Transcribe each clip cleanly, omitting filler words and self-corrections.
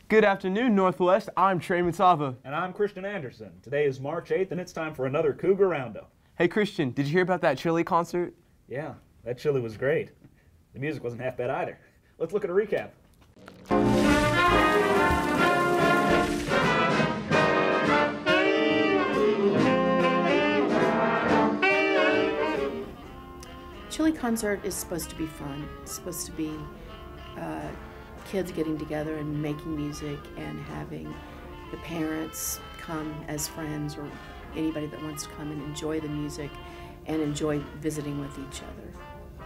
Good afternoon, Northwest. I'm Trey Mutsava. And I'm Christian Anderson. Today is March 8th, and it's time for another Cougar Roundup. Hey, Christian, did you hear about that Chili concert? Yeah, that chili was great. The music wasn't half bad either. Let's look at a recap. Chili concert is supposed to be fun. It's supposed to be kids getting together and making music and having the parents come as friends or anybody that wants to come and enjoy the music and enjoy visiting with each other.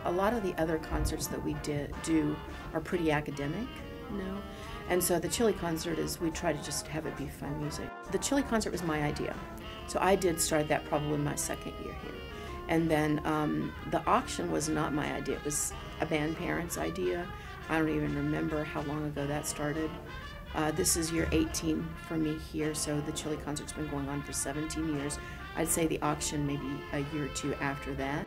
A lot of the other concerts that we do are pretty academic, you know, and so the Chili concert is, we try to just have it be fun music. The Chili concert was my idea, so I did start that probably my second year here. And then the auction was not my idea, it was a band parent's idea. I don't even remember how long ago that started. This is year 18 for me here, so the Chili concert's been going on for 17 years. I'd say the auction maybe a year or two after that.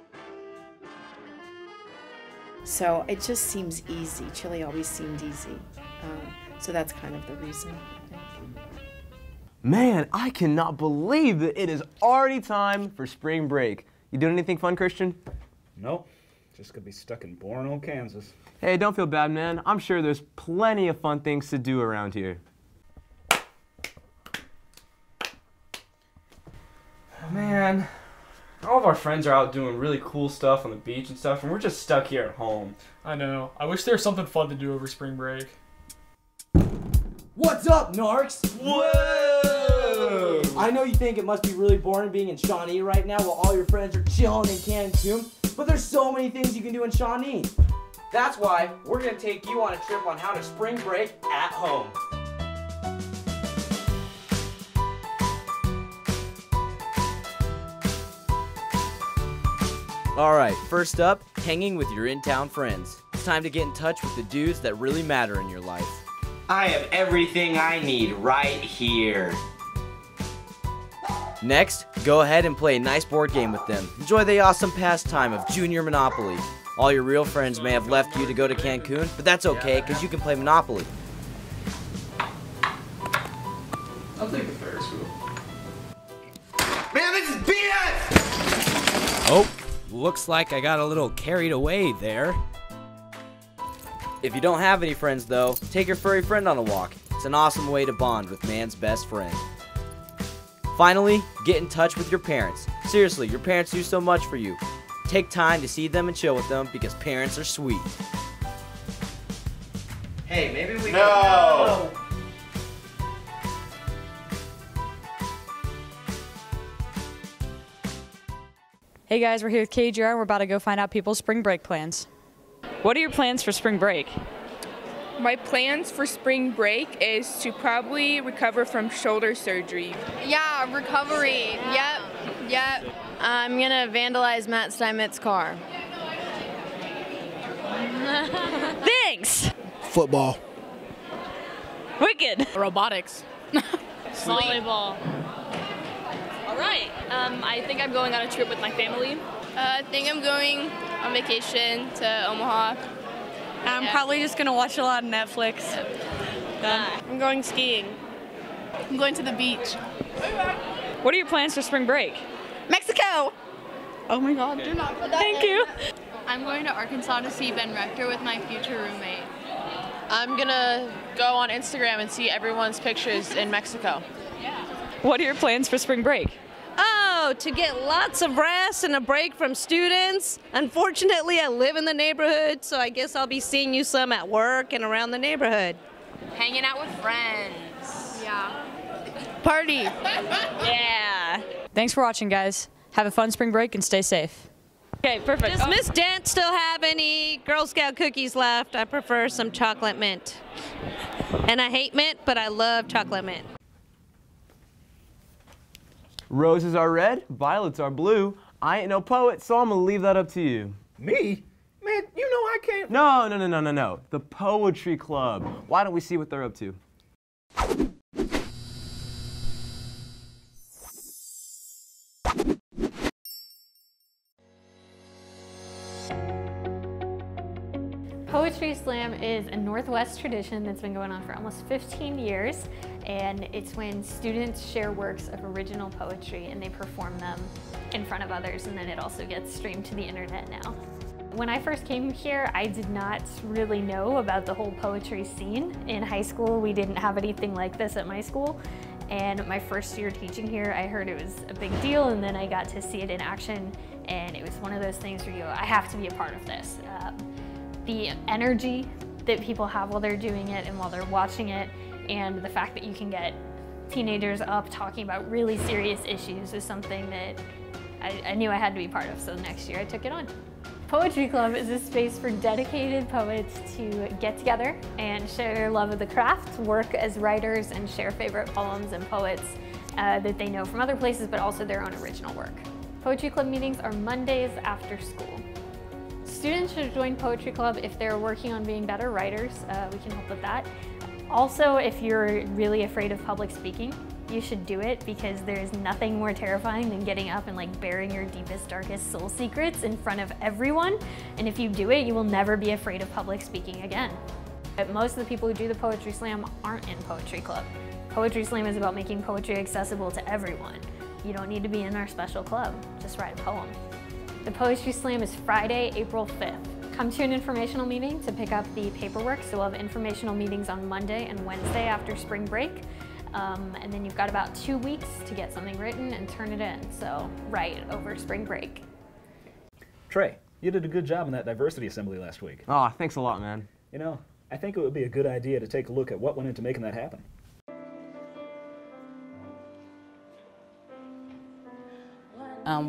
So it just seems easy. Chili always seemed easy. So that's kind of the reason, I think. Man, I cannot believe that it is already time for spring break. You doing anything fun, Christian? Nope, just gonna be stuck in boring old Kansas. Hey, don't feel bad, man. I'm sure there's plenty of fun things to do around here. Man, all of our friends are out doing really cool stuff on the beach and stuff, and we're just stuck here at home. I know. I wish there was something fun to do over spring break. What's up, Narcs? Whoa! I know you think it must be really boring being in Shawnee right now while all your friends are chilling in Cancun, but there's so many things you can do in Shawnee. That's why we're going to take you on a trip on how to spring break at home. Alright, first up, hanging with your in-town friends. It's time to get in touch with the dudes that really matter in your life. I have everything I need right here. Next, go ahead and play a nice board game with them. Enjoy the awesome pastime of Junior Monopoly. All your real friends may have left you to go to Cancun, but that's okay, because you can play Monopoly. I'll take the Ferris wheel. Man, this is BS! Oh, looks like I got a little carried away there. If you don't have any friends, though, take your furry friend on a walk. It's an awesome way to bond with man's best friend. Finally, get in touch with your parents. Seriously, your parents do so much for you. Take time to see them and chill with them because parents are sweet. Hey, maybe we No! Hey guys, we're here with KGR and we're about to go find out people's spring break plans. What are your plans for spring break? My plans for spring break is to probably recover from shoulder surgery. Yeah, recovery. Yep. I'm gonna vandalize Matt Steinmetz's car. Thanks! Football. Wicked! Robotics. Volleyball. All right. I think I'm going on a trip with my family. I think I'm going on vacation to Omaha. I'm probably just gonna watch a lot of Netflix. I'm going skiing. I'm going to the beach. What are your plans for spring break? Mexico! Oh my god. Thank you. I'm going to Arkansas to see Ben Rector with my future roommate. I'm gonna go on Instagram and see everyone's pictures in Mexico. What are your plans for spring break? Oh, to get lots of rest and a break from students. Unfortunately, I live in the neighborhood, so I guess I'll be seeing you some at work and around the neighborhood. Hanging out with friends. Yeah. Party. Yeah. Thanks for watching, guys. Have a fun spring break and stay safe. Okay, perfect. Does Miss Dent still have any Girl Scout cookies left? I prefer some chocolate mint. And I hate mint, but I love chocolate mint. Roses are red, violets are blue. I ain't no poet, so I'm gonna leave that up to you. Me? Man, you know I can't. No. The Poetry Club. Why don't we see what they're up to? Poetry Slam is a Northwest tradition that's been going on for almost 15 years, and it's when students share works of original poetry and they perform them in front of others, and then it also gets streamed to the internet now. When I first came here, I did not really know about the whole poetry scene. In high school, we didn't have anything like this at my school, and my first year teaching here, I heard it was a big deal, and then I got to see it in action, and it was one of those things where you go, I have to be a part of this. The energy that people have while they're doing it and while they're watching it, and the fact that you can get teenagers up talking about really serious issues is something that I knew I had to be part of, so next year I took it on. Poetry Club is a space for dedicated poets to get together and share their love of the craft, work as writers, and share favorite poems and poets that they know from other places, but also their own original work. Poetry Club meetings are Mondays after school. Students should join Poetry Club if they're working on being better writers. We can help with that. Also, if you're really afraid of public speaking, you should do it, because there's nothing more terrifying than getting up and like bearing your deepest, darkest soul secrets in front of everyone. And if you do it, you will never be afraid of public speaking again. But most of the people who do the Poetry Slam aren't in Poetry Club. Poetry Slam is about making poetry accessible to everyone. You don't need to be in our special club, just write a poem. The Poetry Slam is Friday, April 5th. Come to an informational meeting to pick up the paperwork. So we'll have informational meetings on Monday and Wednesday after spring break. And then you've got about 2 weeks to get something written and turn it in. So write over spring break. Trey, you did a good job in that diversity assembly last week. Oh, thanks a lot, man. You know, I think it would be a good idea to take a look at what went into making that happen.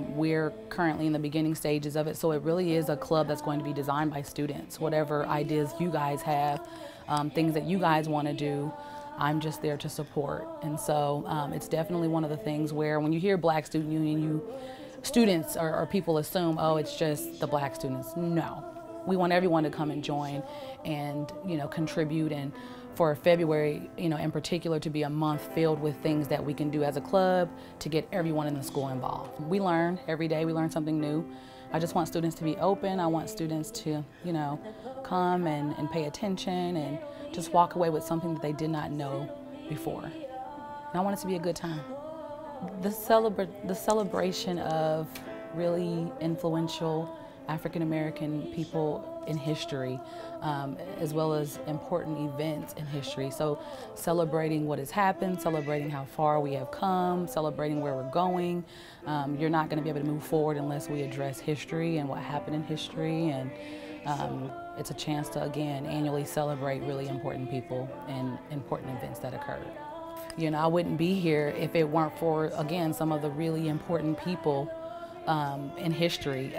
We're currently in the beginning stages of it, so it really is a club that's going to be designed by students. Whatever ideas you guys have, things that you guys want to do, I'm just there to support. And so it's definitely one of the things where when you hear Black Student Union, students or people assume, oh, it's just the Black students. No, we want everyone to come and join and, you know, contribute, and for February, you know, in particular, to be a month filled with things that we can do as a club to get everyone in the school involved. We learn every day, we learn something new. I just want students to be open. I want students to, you know, come and pay attention and just walk away with something that they did not know before. And I want it to be a good time. The celebration of really influential African-American people in history, as well as important events in history. So celebrating what has happened, celebrating how far we have come, celebrating where we're going. You're not going to be able to move forward unless we address history and what happened in history. And it's a chance to, again, annually celebrate really important people and important events that occurred. You know, I wouldn't be here if it weren't for, again, some of the really important people in history.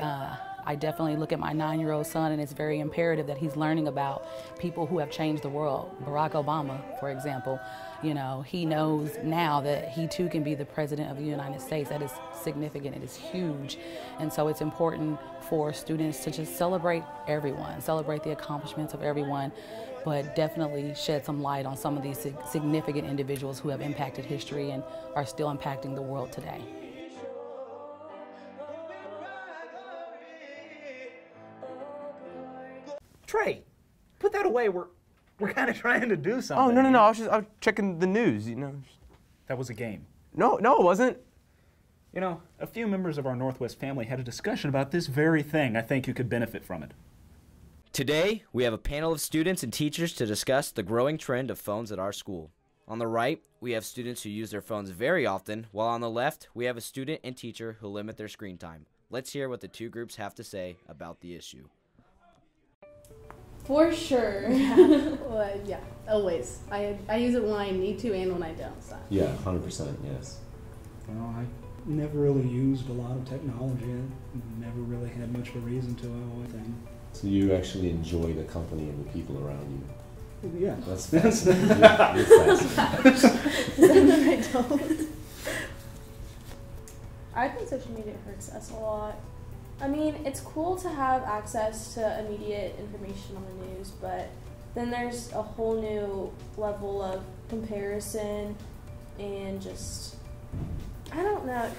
I definitely look at my 9-year-old son, and it's very imperative that he's learning about people who have changed the world. Barack Obama, for example, you know, he knows now that he too can be the president of the United States. That is significant, it is huge. And so it's important for students to just celebrate everyone, celebrate the accomplishments of everyone, but definitely shed some light on some of these significant individuals who have impacted history and are still impacting the world today. Trey, put that away. We're kind of trying to do something. Oh, no. I was checking the news, you know. That was a game. No, it wasn't. You know, a few members of our Northwest family had a discussion about this very thing. I think you could benefit from it. Today, we have a panel of students and teachers to discuss the growing trend of phones at our school. On the right, we have students who use their phones very often, while on the left, we have a student and teacher who limit their screen time. Let's hear what the two groups have to say about the issue. For sure. Well, yeah, always. I use it when I need to and when I don't. So. Yeah, 100%, yes. Well, I never really used a lot of technology. I never really had much of a reason to, I think. So you actually enjoy the company and the people around you? Yeah. That's fascinating. You're fascinating. I don't. I think social media hurts us a lot. I mean, it's cool to have access to immediate information on the news, but then there's a whole new level of comparison and just, I don't know,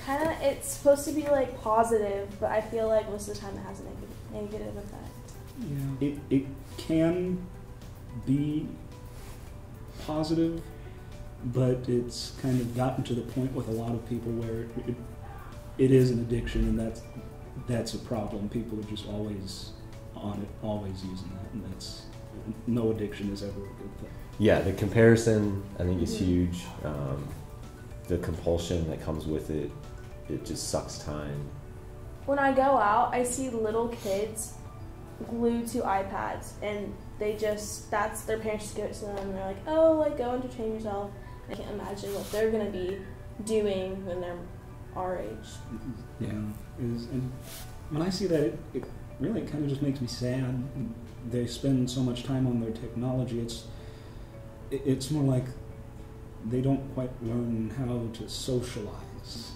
it's supposed to be like positive, but I feel like most of the time it has a negative effect. Yeah. It can be positive, but it's kind of gotten to the point with a lot of people where it is an addiction, and that's a problem. People are just always on it, always using that, and no addiction is ever a good thing. Yeah, the comparison I think is huge. The compulsion that comes with it, it just sucks time. When I go out, I see little kids glued to iPads, and that's their parents just give it to them, and they're like, oh, like, go entertain yourself. I can't imagine what they're gonna be doing when they're our age. Yeah, and when I see that, it really kind of just makes me sad. They spend so much time on their technology. It's more like they don't quite learn how to socialize.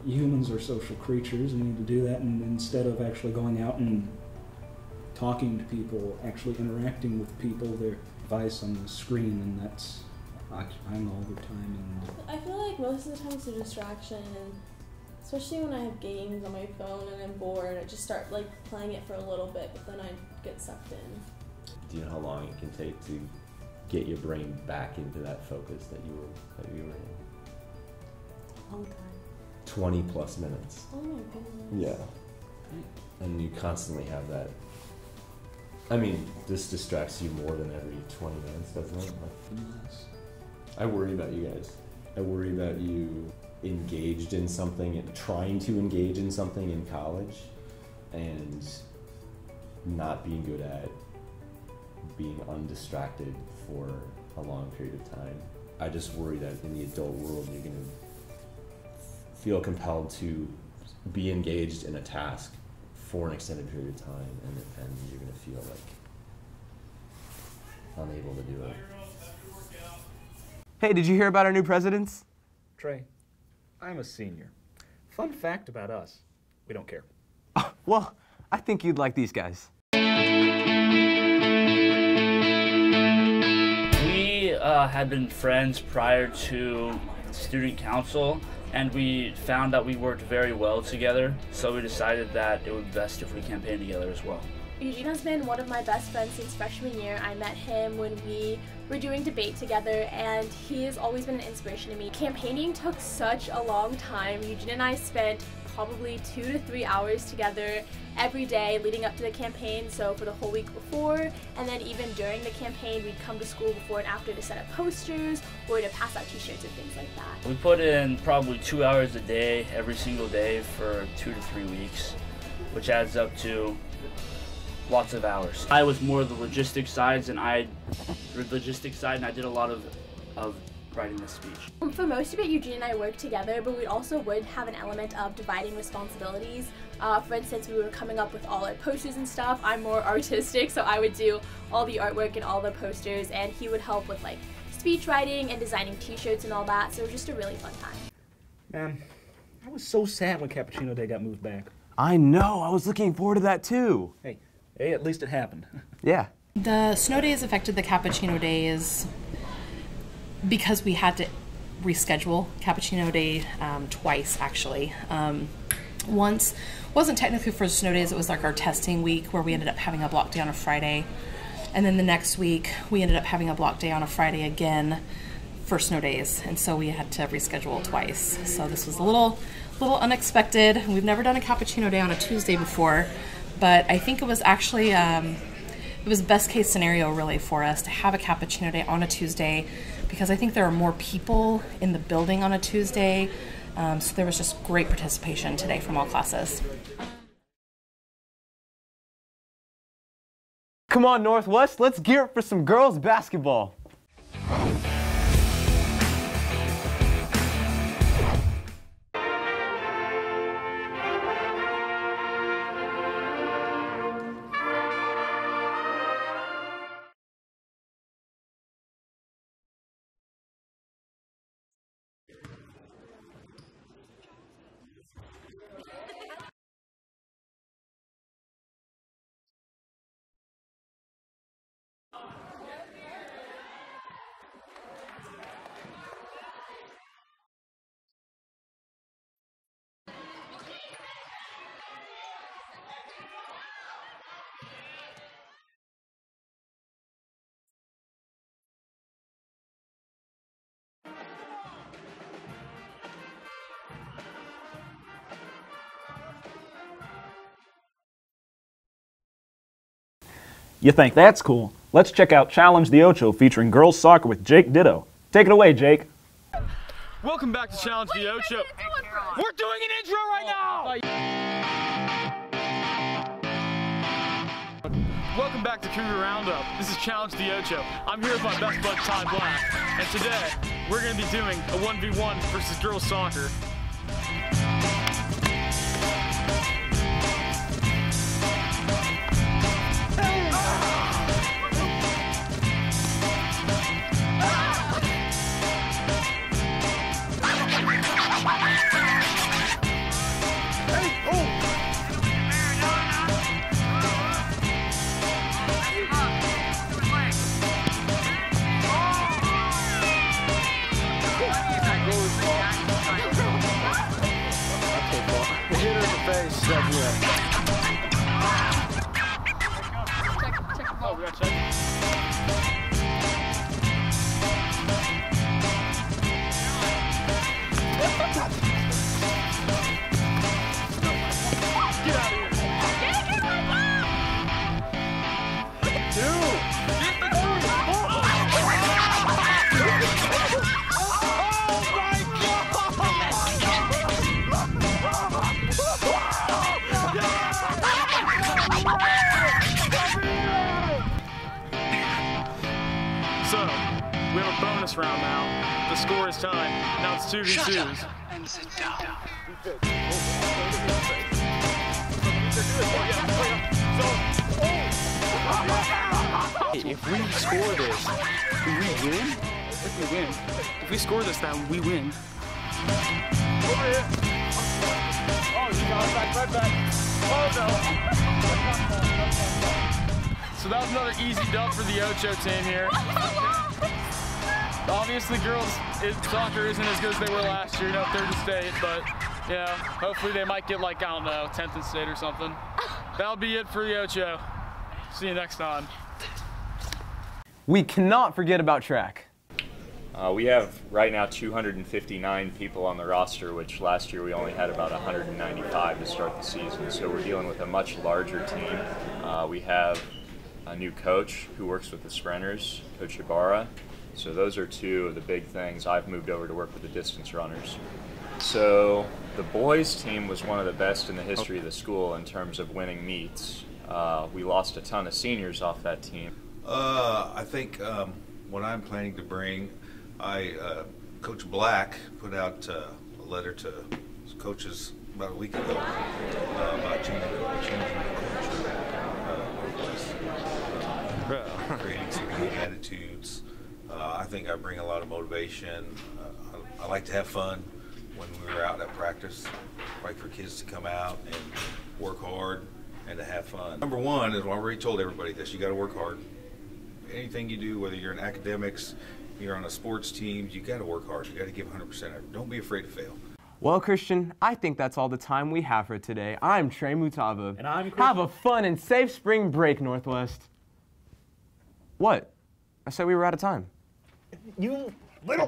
Humans are social creatures and need to do that, and instead of actually going out and talking to people, actually interacting with people, their device on the screen, and that's occupying all their time. And I feel like most of the time it's a distraction, and especially when I have games on my phone and I'm bored, I just start like playing it for a little bit, but then I get sucked in. Do you know how long it can take to get your brain back into that focus that you were in? Long time. 20 plus minutes. Oh my goodness. Yeah. And you constantly have that. I mean, this distracts you more than every 20 minutes, doesn't it? I worry about you guys. I worry about you engaged in something and trying to engage in something in college and not being good at being undistracted for a long period of time. I just worry that in the adult world you're going to feel compelled to be engaged in a task for an extended period of time, and you're going to feel like unable to do it. Hey, did you hear about our new presidents? Trey, I'm a senior. Fun fact about us, we don't care. Well, I think you'd like these guys. We had been friends prior to student council, and we found that we worked very well together, so we decided that it would be best if we campaigned together as well. Eugene has been one of my best friends since freshman year. I met him when we were doing debate together, and he has always been an inspiration to me. Campaigning took such a long time. Eugene and I spent probably 2 to 3 hours together every day leading up to the campaign, so for the whole week before, and then even during the campaign we'd come to school before and after to set up posters or to pass out t-shirts and things like that. We put in probably 2 hours a day every single day for 2 to 3 weeks, which adds up to lots of hours. I was more the logistics side, and I did a lot of writing the speech. For most of it, Eugene and I worked together, but we also would have an element of dividing responsibilities. For instance, we were coming up with all our posters and stuff. I'm more artistic, so I would do all the artwork and all the posters, and he would help with like speech writing and designing t-shirts and all that, so it was just a really fun time. Man, I was so sad when Cappuccino Day got moved back. I know, I was looking forward to that too. Hey, at least it happened. Yeah. The snow days affected the Cappuccino Days because we had to reschedule Cappuccino Day twice, actually. Once wasn't technically for snow days, it was like our testing week where we ended up having a block day on a Friday. And then the next week, we ended up having a block day on a Friday again for snow days. And so we had to reschedule twice. So this was a little unexpected. We've never done a Cappuccino Day on a Tuesday before, but I think it was actually, it was best case scenario really for us to have a Cappuccino Day on a Tuesday, because I think there are more people in the building on a Tuesday. So there was just great participation today from all classes. Come on, Northwest, let's gear up for some girls basketball. You think that's cool? Let's check out Challenge the Ocho featuring girls soccer with Jake Ditto. Take it away, Jake. Welcome back to Challenge the Ocho. We're doing an intro right now! Welcome back to Cougar Roundup. This is Challenge the Ocho. I'm here with my best bud, Ty Black. And today, we're going to be doing a 1v1 versus girls soccer. So, we have a bonus round now. The score is tied. Now it's 2v2s. And sit down. If we score this, do we win? If we win. If we score this, then we win. Over here. Oh, you got it back, right back. Oh, no. So that was another easy dub for the Ocho team here. Obviously, girls soccer isn't as good as they were last year, third in state, but yeah, hopefully they might get like, I don't know, 10th in state or something. That'll be it for the Ocho. See you next time. We cannot forget about track. We have right now 259 people on the roster, which last year we only had about 195 to start the season, so we're dealing with a much larger team. We have a new coach who works with the sprinters, Coach Ibarra. So those are two of the big things. I've moved over to work with the distance runners. So the boys team was one of the best in the history of the school in terms of winning meets. We lost a ton of seniors off that team. I think what I'm planning to bring, Coach Black put out a letter to coaches about a week ago about changing the culture, creating some new attitudes. I think I bring a lot of motivation. I like to have fun when we're out at practice. I like for kids to come out and work hard and to have fun. Number one is, well, I already told everybody this, you got to work hard. Anything you do, whether you're in academics, you're on a sports team, you got to work hard. You got to give 100%. Don't be afraid to fail. Well, Christian, I think that's all the time we have for today. I'm Trey Mutava. And I'm Christian. Have a fun and safe spring break, Northwest. What? I said we were out of time. You little...